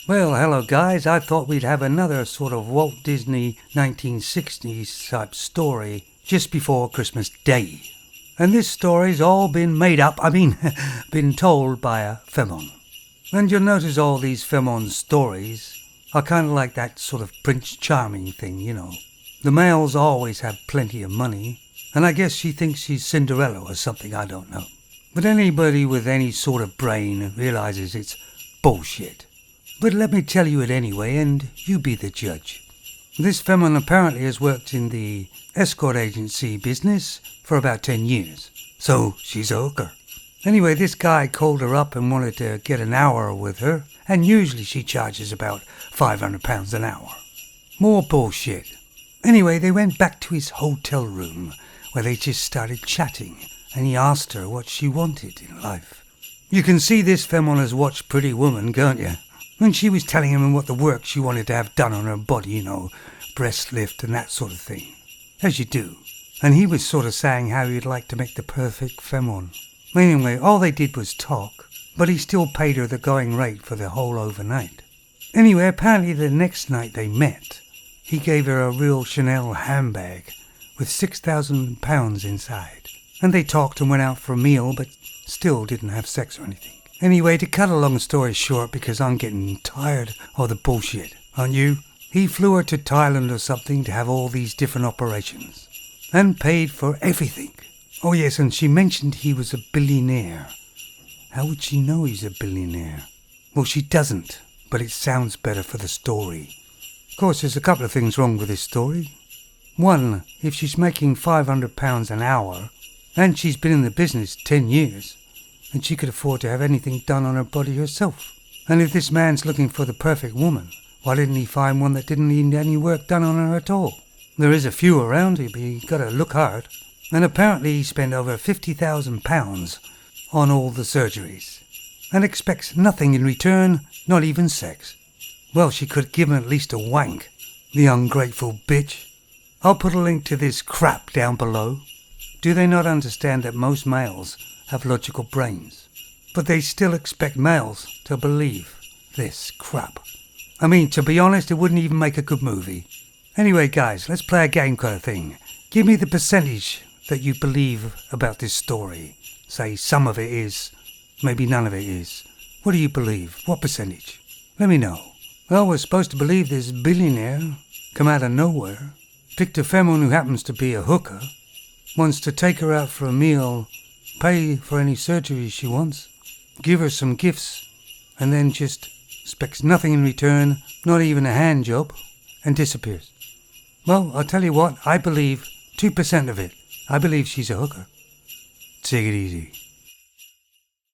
Well, hello guys, I thought we'd have another sort of Walt Disney 1960s type story just before Christmas Day. And this story's all been made up, been told by a Femon. And you'll notice all these Femon stories are kind of like that sort of Prince Charming thing, you know. The males always have plenty of money, and I guess she thinks she's Cinderella or something, I don't know. But anybody with any sort of brain realizes it's bullshit. But let me tell you it anyway, and you be the judge. This Femon apparently has worked in the escort agency business for about 10 years, so she's a hooker. Anyway, this guy called her up and wanted to get an hour with her, and usually she charges about £500 an hour. More bullshit. Anyway, they went back to his hotel room, where they just started chatting, and he asked her what she wanted in life. You can see this Femon has watched Pretty Woman, can't you? And she was telling him what the work she wanted to have done on her body, you know, breast lift and that sort of thing. As you do. And he was sort of saying how he'd like to make the perfect Femon. Anyway, all they did was talk, but he still paid her the going rate for the whole overnight. Anyway, apparently the next night they met, he gave her a real Chanel handbag with £6,000 inside. And they talked and went out for a meal, but still didn't have sex or anything. Anyway, to cut a long story short, because I'm getting tired of the bullshit, aren't you? He flew her to Thailand or something to have all these different operations. And paid for everything. Oh yes, and she mentioned he was a billionaire. How would she know he's a billionaire? Well, she doesn't, but it sounds better for the story. Of course, there's a couple of things wrong with this story. One, if she's making £500 an hour, and she's been in the business 10 years, and she could afford to have anything done on her body herself. And if this man's looking for the perfect woman, why didn't he find one that didn't need any work done on her at all? There is a few around here, but you gotta look hard. And apparently he spent over £50,000 on all the surgeries, and expects nothing in return, not even sex. Well, she could give him at least a wank, the ungrateful bitch. I'll put a link to this crap down below. Do they not understand that most males have logical brains, but they still expect males to believe this crap? I mean, to be honest, it wouldn't even make a good movie. Anyway, guys, let's play a game kind of thing. Give me the percentage that you believe about this story. Say some of it is, maybe none of it is. What do you believe? What percentage? Let me know. Well, we're supposed to believe this billionaire come out of nowhere, picked a Femon who happens to be a hooker, wants to take her out for a meal, pay for any surgery she wants, give her some gifts, and then just expects nothing in return, not even a hand job, and disappears. Well, I'll tell you what, I believe 2% of it. I believe she's a hooker. Take it easy.